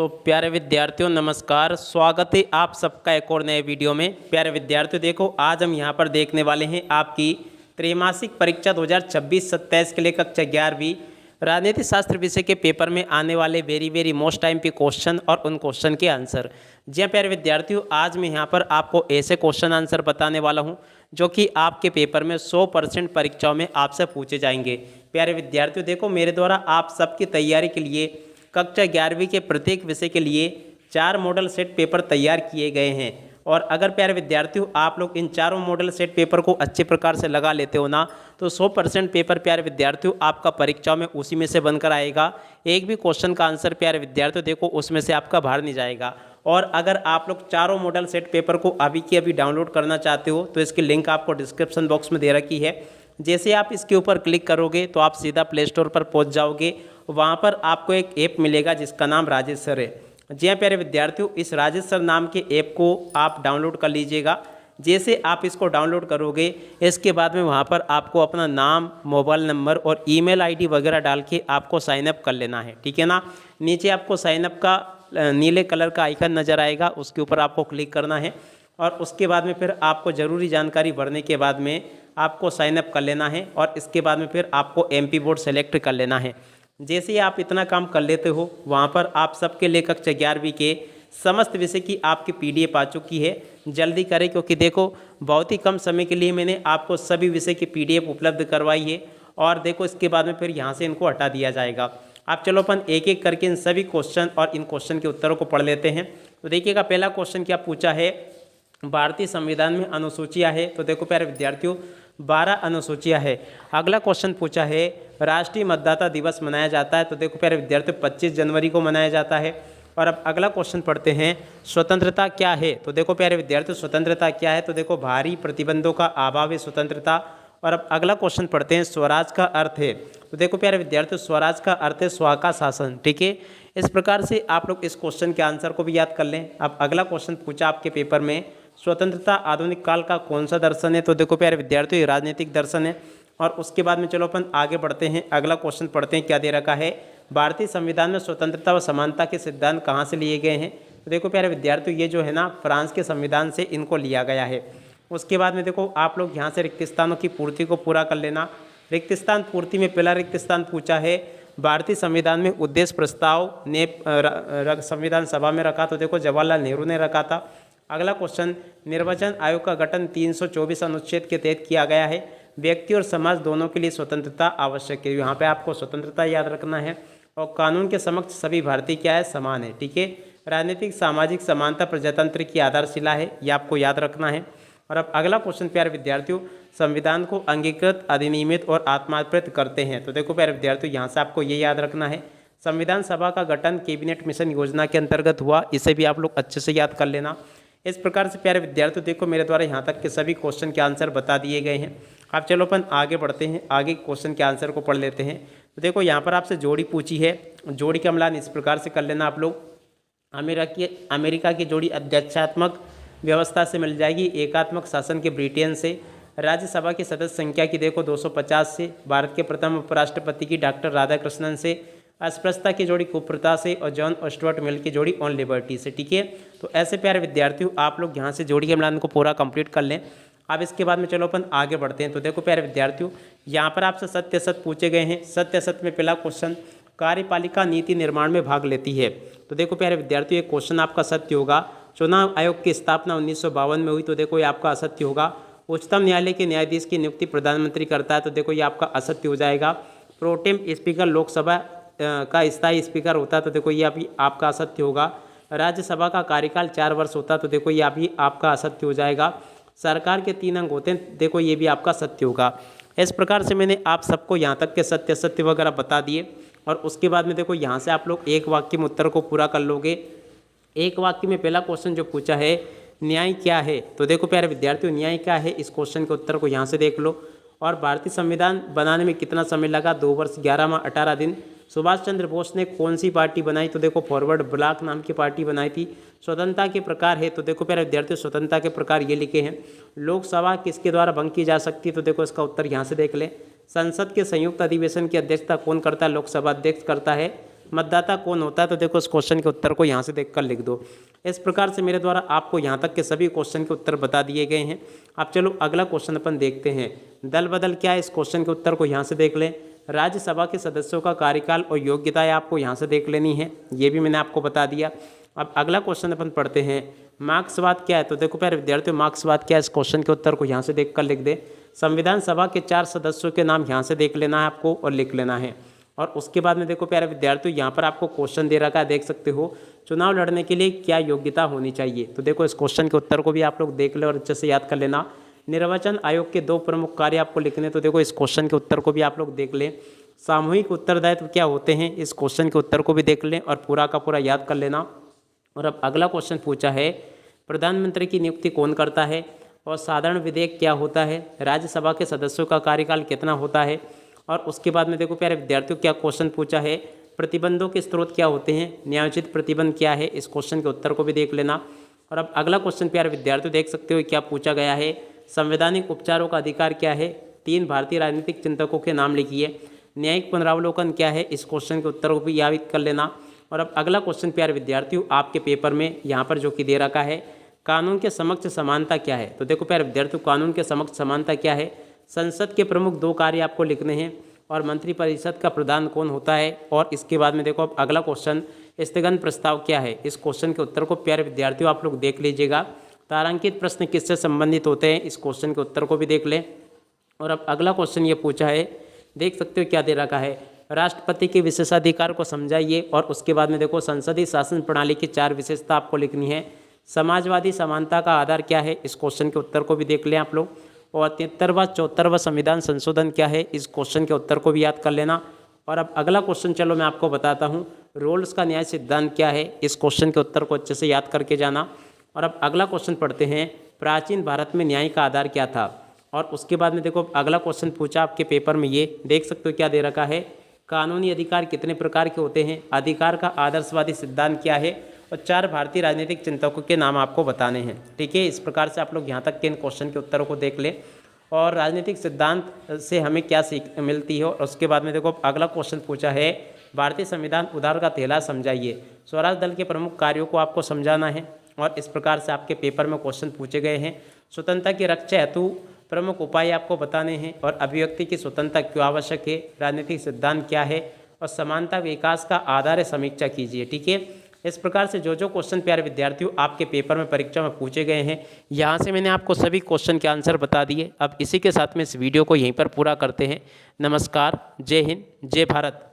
तो प्यारे विद्यार्थियों नमस्कार, स्वागत है आप सबका एक और नए वीडियो में। प्यारे विद्यार्थियों देखो, आज हम यहाँ पर देखने वाले हैं आपकी त्रैमासिक परीक्षा 2026-27 के लिए कक्षा 11वीं राजनीति शास्त्र विषय के पेपर में आने वाले वेरी मोस्ट टाइम पे क्वेश्चन और उन क्वेश्चन के आंसर। जी हाँ प्यारे विद्यार्थियों, आज मैं यहाँ पर आपको ऐसे क्वेश्चन आंसर बताने वाला हूँ जो कि आपके पेपर में 100% परीक्षाओं में आपसे पूछे जाएंगे। प्यारे विद्यार्थियों देखो, मेरे द्वारा आप सबकी तैयारी के लिए कक्षा 11वीं के प्रत्येक विषय के लिए 4 मॉडल सेट पेपर तैयार किए गए हैं। और अगर प्यारे विद्यार्थियों आप लोग इन चारों मॉडल सेट पेपर को अच्छे प्रकार से लगा लेते हो ना, तो 100% पेपर प्यारे विद्यार्थियों आपका परीक्षाओं में उसी में से बनकर आएगा। एक भी क्वेश्चन का आंसर प्यारे विद्यार्थियों देखो उसमें से आपका बाहर नहीं जाएगा। और अगर आप लोग चारों मॉडल सेट पेपर को अभी के अभी डाउनलोड करना चाहते हो तो इसकी लिंक आपको डिस्क्रिप्शन बॉक्स में दे रखी है। जैसे आप इसके ऊपर क्लिक करोगे तो आप सीधा प्ले स्टोर पर पहुंच जाओगे। वहां पर आपको एक ऐप मिलेगा जिसका नाम राजेश सर है। जी हाँ प्यारे विद्यार्थियों, इस राजेश सर नाम के ऐप को आप डाउनलोड कर लीजिएगा। जैसे आप इसको डाउनलोड करोगे इसके बाद में वहाँ पर आपको अपना नाम, मोबाइल नंबर और ईमेल आईडी वगैरह डाल के आपको साइनअप कर लेना है, ठीक है ना। नीचे आपको साइनअप का नीले कलर का आइकन नज़र आएगा, उसके ऊपर आपको क्लिक करना है और उसके बाद में फिर आपको ज़रूरी जानकारी भरने के बाद में आपको साइनअप कर लेना है और इसके बाद में फिर आपको एमपी बोर्ड सेलेक्ट कर लेना है। जैसे ही आप इतना काम कर लेते हो वहाँ पर आप सबके लिए कक्षा 11वीं के समस्त विषय की आपकी पीडीएफ आ चुकी है। जल्दी करें क्योंकि देखो बहुत ही कम समय के लिए मैंने आपको सभी विषय की पीडीएफ उपलब्ध करवाई है। और देखो इसके बाद में फिर यहाँ से इनको हटा दिया जाएगा। आप चलो अपन एक एक करके इन सभी क्वेश्चन और इन क्वेश्चन के उत्तरों को पढ़ लेते हैं। तो देखिएगा पहला क्वेश्चन क्या पूछा है, भारतीय संविधान में अनुसूचियाँ है। तो देखो प्यारे विद्यार्थियों 12 अनुसूचियाँ है। अगला क्वेश्चन पूछा है राष्ट्रीय मतदाता दिवस मनाया जाता है। तो देखो प्यारे विद्यार्थियों 25 जनवरी को मनाया जाता है। और अब अगला क्वेश्चन पढ़ते हैं स्वतंत्रता क्या है। तो देखो प्यारे विद्यार्थियों स्वतंत्रता क्या है, तो देखो भारी प्रतिबंधों का अभाव है स्वतंत्रता। और अब अगला क्वेश्चन पढ़ते हैं स्वराज का अर्थ है। तो देखो प्यारे विद्यार्थियों स्वराज का अर्थ है स्व का शासन, ठीक है। इस प्रकार से आप लोग इस क्वेश्चन के आंसर को भी याद कर लें। अब अगला क्वेश्चन पूछा आपके पेपर में स्वतंत्रता आधुनिक काल का कौन सा दर्शन है। तो देखो प्यारे विद्यार्थियों राजनीतिक दर्शन है। और उसके बाद में चलो अपन आगे बढ़ते हैं, अगला क्वेश्चन पढ़ते हैं क्या दे रखा है, भारतीय संविधान में स्वतंत्रता व समानता के सिद्धांत कहाँ से लिए गए हैं। तो देखो प्यारे विद्यार्थियों ये जो है ना फ्रांस के संविधान से इनको लिया गया है। उसके बाद में देखो आप लोग यहाँ से रिक्त स्थानों की पूर्ति को पूरा कर लेना। रिक्त स्थान पूर्ति में पहला रिक्त स्थान पूछा है भारतीय संविधान में उद्देश्य प्रस्ताव ने संविधान सभा में रखा। तो देखो जवाहरलाल नेहरू ने रखा था। अगला क्वेश्चन निर्वाचन आयोग का गठन 324 अनुच्छेद के तहत किया गया है। व्यक्ति और समाज दोनों के लिए स्वतंत्रता आवश्यक है। यहाँ पे आपको स्वतंत्रता याद रखना है। और कानून के समक्ष सभी भारतीय क्या है, समान है, ठीक है। राजनीतिक सामाजिक समानता प्रजातंत्र की आधारशिला है, ये आपको याद रखना है। और अब अगला क्वेश्चन प्यारे विद्यार्थियों संविधान को अंगीकृत अधिनियमित और आत्मार्पित करते हैं। तो देखो प्यारे विद्यार्थियों यहाँ से आपको ये याद रखना है संविधान सभा का गठन कैबिनेट मिशन योजना के अंतर्गत हुआ, इसे भी आप लोग अच्छे से याद कर लेना। इस प्रकार से प्यारे विद्यार्थियों देखो मेरे द्वारा यहाँ तक के सभी क्वेश्चन के आंसर बता दिए गए हैं। अब चलो अपन आगे बढ़ते हैं, आगे क्वेश्चन के आंसर को पढ़ लेते हैं। तो देखो यहाँ पर आपसे जोड़ी पूछी है, जोड़ी का मिलान इस प्रकार से कर लेना आप लोग। अमेरिका की जोड़ी अध्यक्षात्मक व्यवस्था से मिल जाएगी, एकात्मक शासन के ब्रिटेन से। राज्यसभा की सदस्य संख्या की देखो 250 से। भारत के प्रथम उपराष्ट्रपति की डॉक्टर राधाकृष्णन से। अस्पृश्यता की जोड़ी कुप्रथा से। और जॉन स्टुअर्ट मिल की जोड़ी ऑन लिबर्टी से, ठीक है। तो ऐसे प्यारे विद्यार्थियों आप लोग यहाँ से जोड़ी के मिलान को पूरा कंप्लीट कर लें। अब इसके बाद में चलो अपन आगे बढ़ते हैं। तो देखो प्यारे विद्यार्थियों यहाँ पर आपसे सत्य असत्य पूछे गए हैं। सत्य असत्य में पहला क्वेश्चन कार्यपालिका नीति निर्माण में भाग लेती है। तो देखो प्यारे विद्यार्थियों ये क्वेश्चन आपका सत्य होगा। चुनाव आयोग की स्थापना 1952 में हुई, तो देखो ये आपका असत्य होगा। उच्चतम न्यायालय के न्यायाधीश की नियुक्ति प्रधानमंत्री करता है, तो देखो ये आपका असत्य हो जाएगा। प्रोटेम स्पीकर लोकसभा का स्थायी स्पीकर होता है, तो देखो ये अभी आपका असत्य होगा। राज्यसभा का कार्यकाल 4 वर्ष होता है, तो देखो ये अभी आपका असत्य हो जाएगा। सरकार के 3 अंग होते हैं, देखो ये भी आपका सत्य होगा। इस प्रकार से मैंने आप सबको यहाँ तक के सत्य असत्य वगैरह बता दिए। और उसके बाद में देखो यहाँ से आप लोग एक वाक्य में उत्तर को पूरा कर लोगे। एक वाक्य में पहला क्वेश्चन जो पूछा है न्याय क्या है। तो देखो प्यारे विद्यार्थियों न्याय क्या है, इस क्वेश्चन के उत्तर को यहाँ से देख लो। और भारतीय संविधान बनाने में कितना समय लगा, 2 वर्ष 11 माह 18 दिन। सुभाष चंद्र बोस ने कौन सी पार्टी बनाई, तो देखो फॉरवर्ड ब्लॉक नाम की पार्टी बनाई थी। स्वतंत्रता के प्रकार है, तो देखो प्यारे विद्यार्थियों स्वतंत्रता के प्रकार ये लिखे हैं। लोकसभा किसके द्वारा भंग की जा सकती है, तो देखो इसका उत्तर यहाँ से देख लें। संसद के संयुक्त अधिवेशन की अध्यक्षता कौन करता है, लोकसभा अध्यक्ष करता है। मतदाता कौन होता है, तो देखो इस क्वेश्चन के उत्तर को यहाँ से देखकर लिख दो। इस प्रकार से मेरे द्वारा आपको यहाँ तक के सभी क्वेश्चन के उत्तर बता दिए गए हैं। अब चलो अगला क्वेश्चन अपन देखते हैं। दल बदल क्या है, इस क्वेश्चन के उत्तर को यहाँ से देख लें। राज्यसभा के सदस्यों का कार्यकाल और योग्यताएं आपको यहाँ से देख लेनी है, ये भी मैंने आपको बता दिया। अब अगला क्वेश्चन अपन पढ़ते हैं। मार्क्सवाद क्या है, तो देखो प्यारे विद्यार्थियों मार्क्सवाद क्या है, इस क्वेश्चन के उत्तर को यहाँ से देखकर लिख दे। संविधान सभा के 4 सदस्यों के नाम यहाँ से देख लेना है आपको और लिख लेना है। और उसके बाद में देखो प्यारे विद्यार्थियों यहाँ पर आपको क्वेश्चन दे रखा है, देख सकते हो, चुनाव लड़ने के लिए क्या योग्यता होनी चाहिए। तो देखो इस क्वेश्चन के उत्तर को भी आप लोग देख ले और अच्छे से याद कर लेना। निर्वाचन आयोग के 2 प्रमुख कार्य आपको लिखने, तो देखो इस क्वेश्चन के उत्तर को भी आप लोग देख लें। सामूहिक उत्तरदायित्व क्या होते हैं, इस क्वेश्चन के उत्तर को भी देख लें और पूरा का पूरा याद कर लेना। और अब अगला क्वेश्चन पूछा है, प्रधानमंत्री की नियुक्ति कौन करता है और साधारण विधेयक क्या होता है, राज्यसभा के सदस्यों का कार्यकाल कितना होता है। और उसके बाद में देखो प्यारे विद्यार्थियों क्या क्वेश्चन पूछा है, प्रतिबंधों के स्रोत क्या होते हैं, न्यायोचित प्रतिबंध क्या है, इस क्वेश्चन के उत्तर को भी देख लेना। और अब अगला क्वेश्चन प्यारे विद्यार्थियों देख सकते हो क्या पूछा गया है, संवैधानिक उपचारों का अधिकार क्या है, 3 भारतीय राजनीतिक चिंतकों के नाम लिखिए। न्यायिक पुनरावलोकन क्या है, इस क्वेश्चन के उत्तर को भी याद कर लेना। और अब अगला क्वेश्चन प्यारे विद्यार्थियों आपके पेपर में यहाँ पर जो कि दे रखा है, कानून के समक्ष समानता क्या है। तो देखो प्यारे विद्यार्थियों कानून के समक्ष समानता क्या है, संसद के प्रमुख 2 कार्य आपको लिखने हैं और मंत्रिपरिषद का प्रधान कौन होता है। और इसके बाद में देखो अब अगला क्वेश्चन, स्थगन प्रस्ताव क्या है, इस क्वेश्चन के उत्तर को प्यारे विद्यार्थियों आप लोग देख लीजिएगा। तारांकित प्रश्न किससे संबंधित होते हैं, इस क्वेश्चन के उत्तर को भी देख लें। और अब अगला क्वेश्चन ये पूछा है, देख सकते हो क्या दे रखा है, राष्ट्रपति के विशेषाधिकार को समझाइए। और उसके बाद में देखो संसदीय शासन प्रणाली की 4 विशेषता आपको लिखनी है। समाजवादी समानता का आधार क्या है, इस क्वेश्चन के उत्तर को भी देख लें आप लोग। और 73वां 74वां संविधान संशोधन क्या है, इस क्वेश्चन के उत्तर को भी याद कर लेना। और अब अगला क्वेश्चन चलो मैं आपको बताता हूँ, रोल्स का न्याय सिद्धांत क्या है, इस क्वेश्चन के उत्तर को अच्छे से याद करके जाना। और अब अगला क्वेश्चन पढ़ते हैं, प्राचीन भारत में न्याय का आधार क्या था। और उसके बाद में देखो अगला क्वेश्चन पूछा आपके पेपर में, ये देख सकते हो क्या दे रखा है, कानूनी अधिकार कितने प्रकार के होते हैं, अधिकार का आदर्शवादी सिद्धांत क्या है और 4 भारतीय राजनीतिक चिंतकों के नाम आपको बताने हैं। ठीक है, इस प्रकार से आप लोग यहाँ तक के इन क्वेश्चन के उत्तरों को देख लें और राजनीतिक सिद्धांत से हमें क्या सीख मिलती है। और उसके बाद में देखो अगला क्वेश्चन पूछा है, भारतीय संविधान उधार का थैला समझाइए। स्वराज दल के प्रमुख कार्यों को आपको समझाना है और इस प्रकार से आपके पेपर में क्वेश्चन पूछे गए हैं। स्वतंत्रता की रक्षा हेतु प्रमुख उपाय आपको बताने हैं और अभिव्यक्ति की स्वतंत्रता क्यों आवश्यक है, राजनीतिक सिद्धांत क्या है और समानता विकास का आधार है, समीक्षा कीजिए। ठीक है, इस प्रकार से जो क्वेश्चन प्यारे विद्यार्थियों आपके पेपर में परीक्षा में पूछे गए हैं, यहाँ से मैंने आपको सभी क्वेश्चन के आंसर बता दिए। अब इसी के साथ में इस वीडियो को यहीं पर पूरा करते हैं। नमस्कार, जय हिंद, जय भारत।